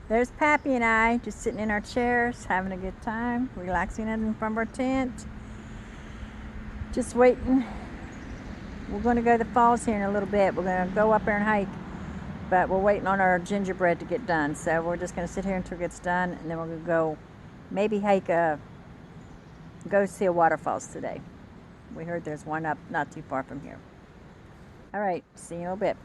There's Pappy and I just sitting in our chairs, having a good time, relaxing in front of our tent. Just waiting. We're going to go to the falls here in a little bit. We're going to go up there and hike, but we're waiting on our gingerbread to get done. So we're just going to sit here until it gets done, and then we're going to go maybe go see a waterfalls today. We heard there's one up not too far from here. All right, see you in a little bit.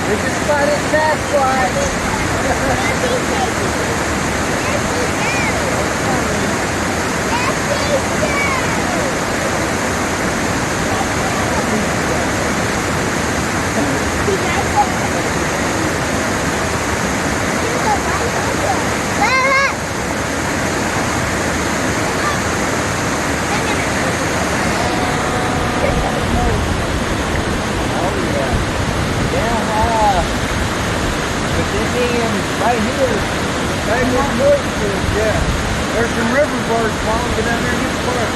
We just spotted Sasquatch. Right here, yeah. There's some river birds falling down there in this park.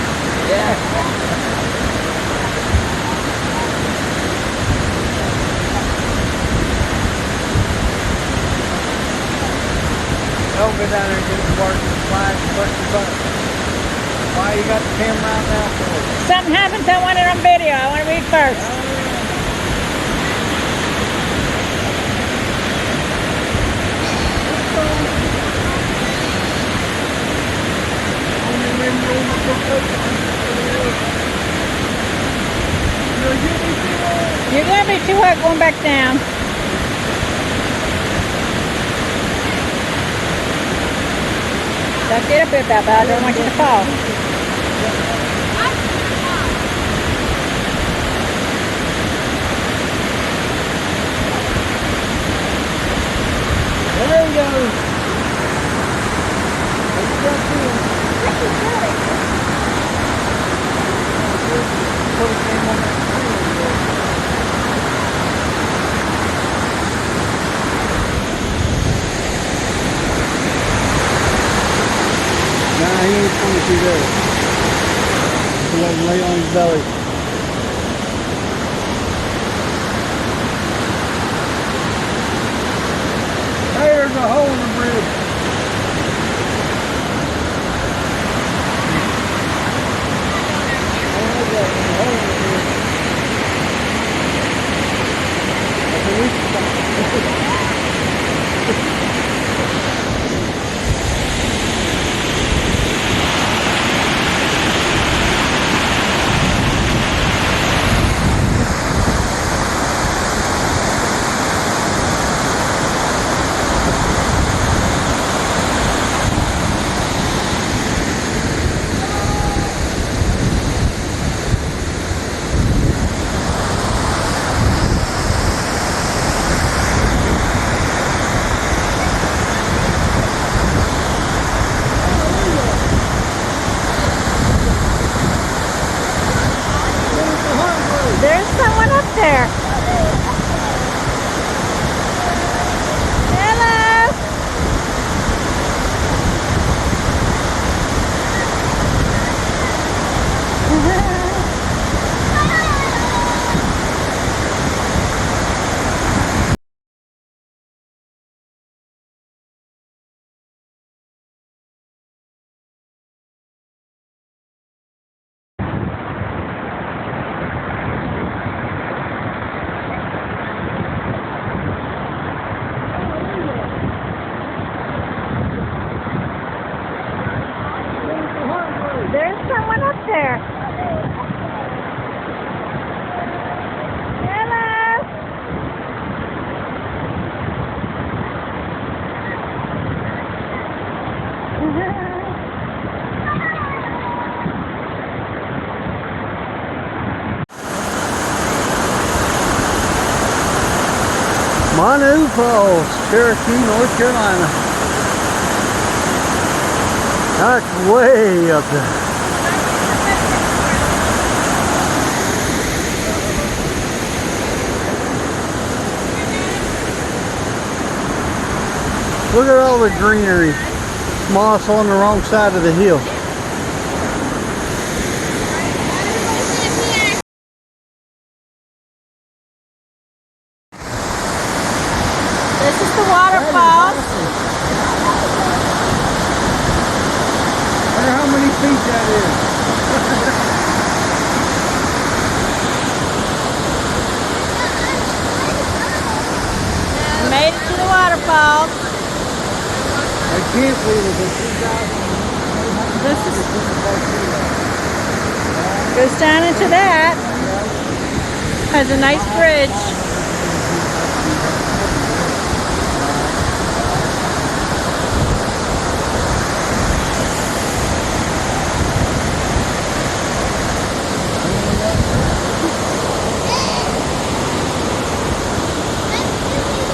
Yeah. Don't go down there and get the bark and slide and push your butt. Why you got the camera out now for? Something happens, I want it on video. I want to read first. You're going to be too hot going back down. Don't get up here, Baba. I don't want you to fall. There he goes. Let's jump in. Nah, he ain't coming through there. So let him lay on his belly. There's a hole in the bridge. There's someone up there. Hello. There's someone up there. Manu Falls, Cherokee, North Carolina. That's way up there. Look at all the greenery. Moss on the wrong side of the hill. This is the waterfall. I wonder how many feet that is. Made it to the waterfall. I can't believe it. This is goes down into that. Has a nice bridge.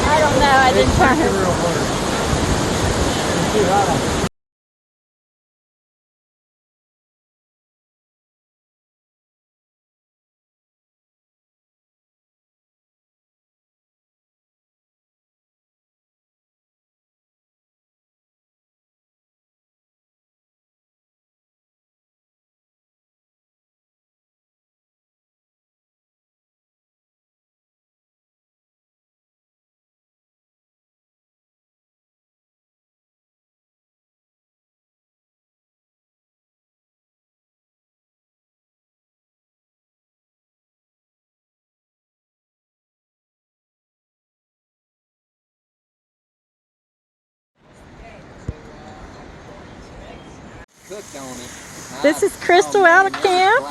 I don't know. I didn't turn it. Real hard. It's too high. Cooked on it. This is Crystal out of camp.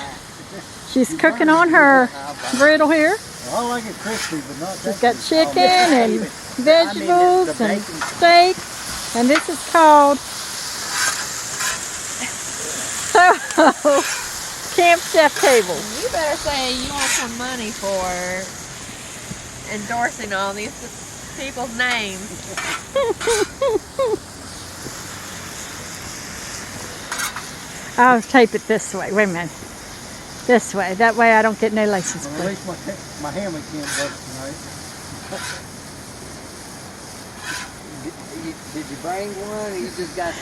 She's cooking on her griddle here. I like it crispy, but not that. She's got chicken and vegetables and steak. And this is called Camp Chef Table. You better say you want some money for endorsing all these people's names. I'll tape it this way. Wait a minute. This way. That way I don't get no license Well, plate. at least my hammock can't bust tonight. Did you bring one? Or you just got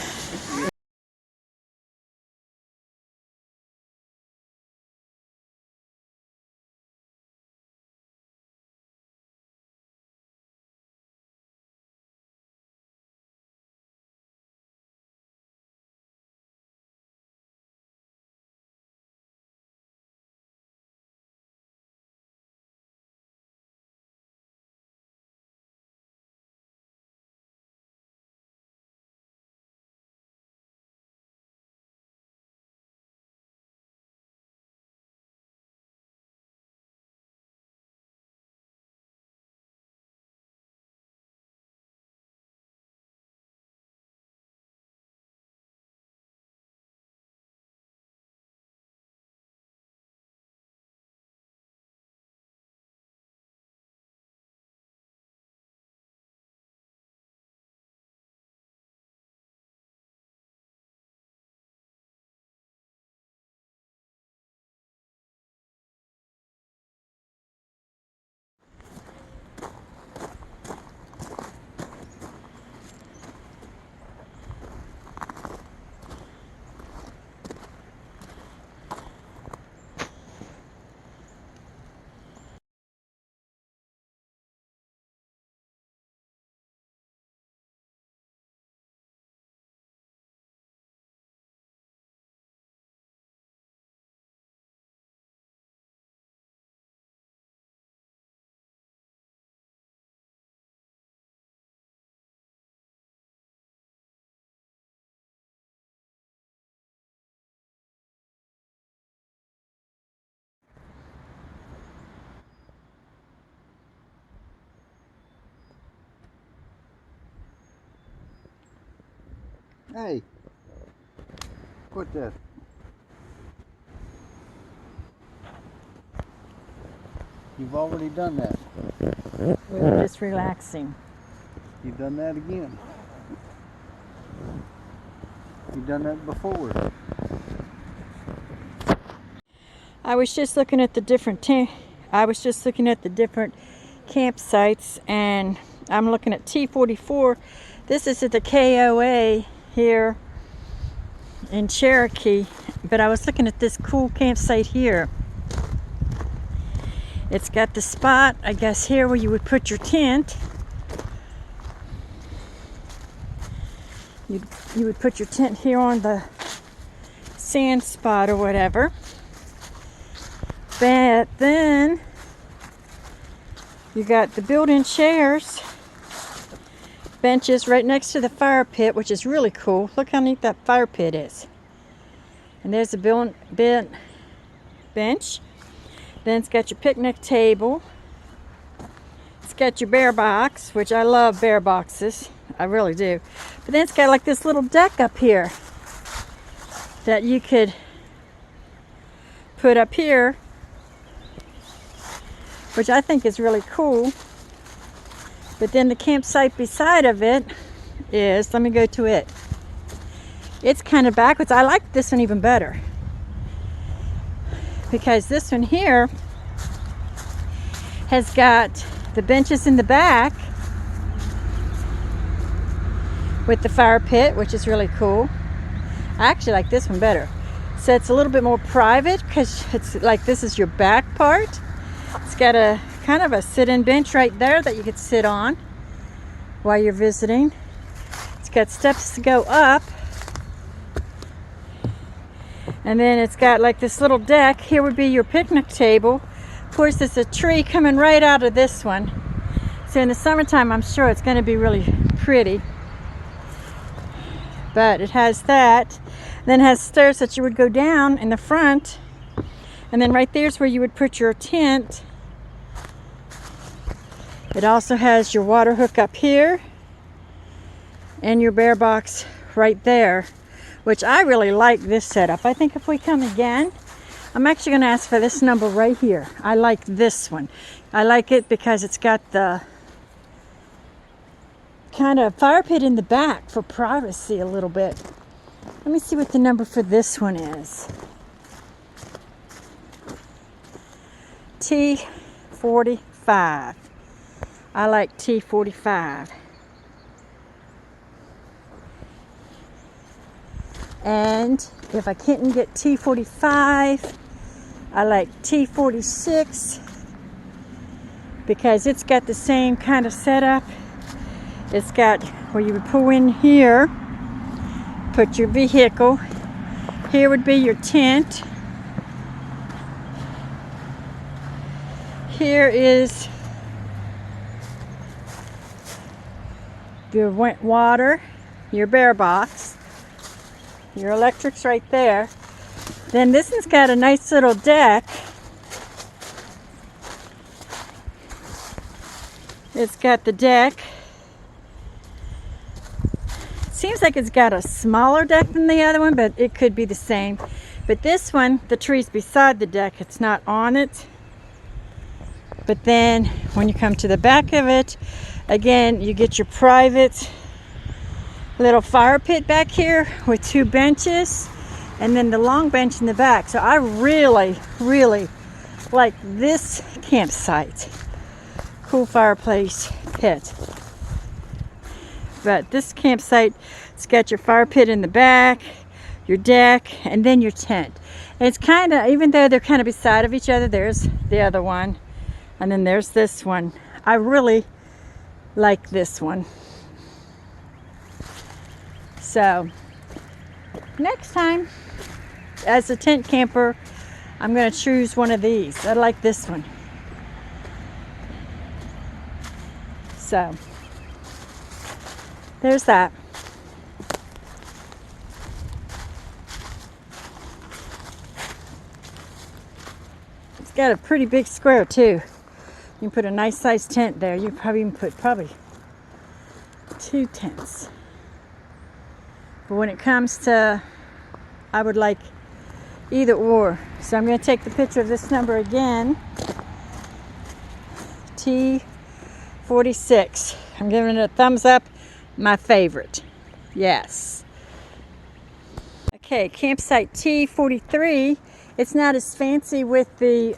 Hey, what's that? You've already done that. We were just relaxing. You've done that again. You've done that before. I was just looking at the different campsites, and I'm looking at T44. This is at the KOA here in Cherokee, but I was looking at this cool campsite here. It's got the spot, I guess, here where you would put your tent. You would put your tent here on the sand spot or whatever. But then you got the built-in chairs, benches right next to the fire pit, which is really cool. Look how neat that fire pit is. And there's a bench. Then it's got your picnic table. It's got your bear box, which I love bear boxes. I really do. But then it's got like this little deck up here that you could put up here, which I think is really cool. But then the campsite beside of it is, let me go to it. It's kind of backwards. I like this one even better, because this one here has got the benches in the back with the fire pit, which is really cool. I actually like this one better. So it's a little bit more private, because it's like this is your back part. It's got a kind of a sit-in bench right there that you could sit on while you're visiting. It's got steps to go up. And then it's got like this little deck. Here would be your picnic table. Of course, there's a tree coming right out of this one. So in the summertime, I'm sure it's going to be really pretty. But it has that. Then it has stairs that you would go down in the front. And then right there's where you would put your tent. It also has your water hook up here and your bear box right there, which I really like this setup. I think if we come again, I'm actually going to ask for this number right here. I like this one. I like it because it's got the kind of fire pit in the back for privacy a little bit. Let me see what the number for this one is. T45. I like T45. And if I can't get T45, I like T46, because it's got the same kind of setup. It's got where you would pull in here, put your vehicle. Here would be your tent. Here is your water, your bear box, your electric's right there. Then this one's got a nice little deck. It's got the deck. It seems like it's got a smaller deck than the other one, but it could be the same. But this one, the tree's beside the deck. It's not on it. But then when you come to the back of it, again, you get your private little fire pit back here with two benches, and then the long bench in the back. So I really, really like this campsite. Cool fireplace pit. But this campsite, it's got your fire pit in the back, your deck, and then your tent. And it's kind of, even though they're kind of beside of each other, there's the other one, and then there's this one. I really like this one. So next time, as a tent camper, I'm going to choose one of these. I like this one. So there's that. It's got a pretty big square too. You can put a nice sized tent there. You probably even put two tents. But when it comes to, I would like either or. So I'm going to take the picture of this number again. T46. I'm giving it a thumbs up. My favorite. Yes. Okay, campsite T43. It's not as fancy with the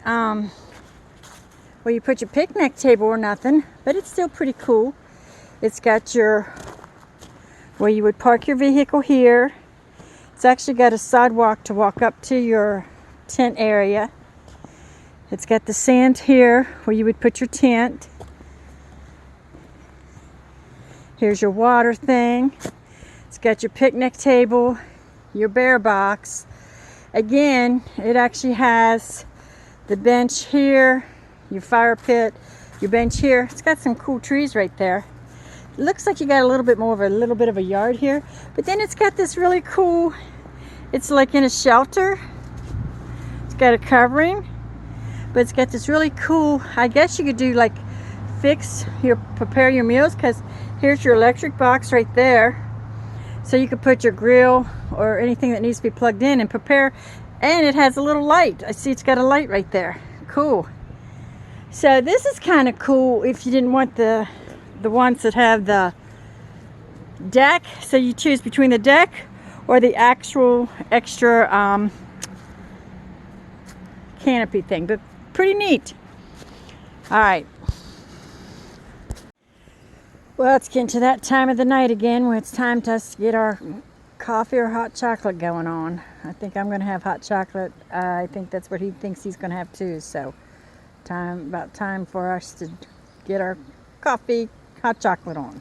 where you put your picnic table or nothing, but it's still pretty cool. It's got your where you would park your vehicle here. It's actually got a sidewalk to walk up to your tent area. It's got the sand here where you would put your tent. Here's your water thing. It's got your picnic table, your bear box. Again, it actually has the bench here, your fire pit, your bench here. It's got some cool trees right there. It looks like you got a little bit of a yard here, but then it's got this really cool, it's like in a shelter. It's got a covering, but it's got this really cool, I guess you could do like prepare your meals, because here's your electric box right there. So you could put your grill or anything that needs to be plugged in and prepare. And it has a little light. I see it's got a light right there. Cool. So this is kind of cool if you didn't want the ones that have the deck. So you choose between the deck or the actual extra canopy thing. But pretty neat. All right. Well, it's getting to that time of the night again when it's time to us to get our coffee or hot chocolate going on. I think I'm going to have hot chocolate. I think that's what he thinks he's going to have too. So, about time for us to get our coffee, hot chocolate on.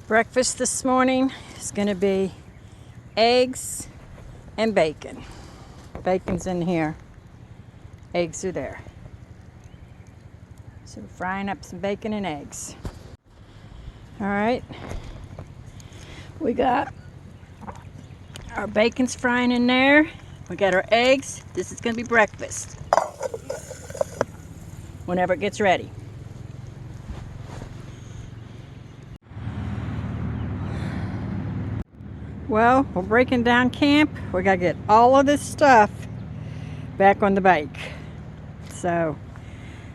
Breakfast this morning is going to be eggs and bacon. Bacon's in here. Eggs are there. So we're frying up some bacon and eggs. All right. We got our bacon's frying in there. We got our eggs. This is going to be breakfast whenever it gets ready. Well, we're breaking down camp. We gotta get all of this stuff back on the bike. So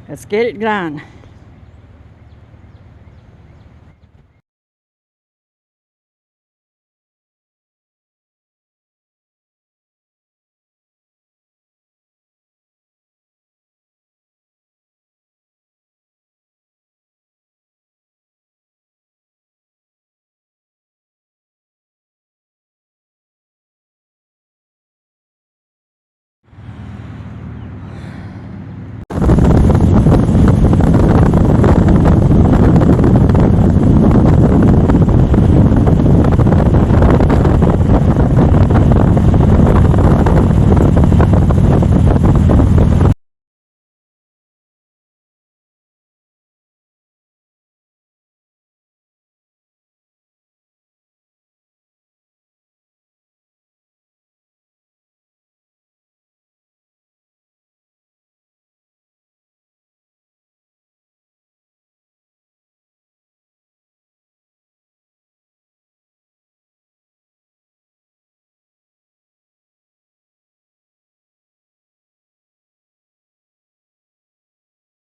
let's get it done.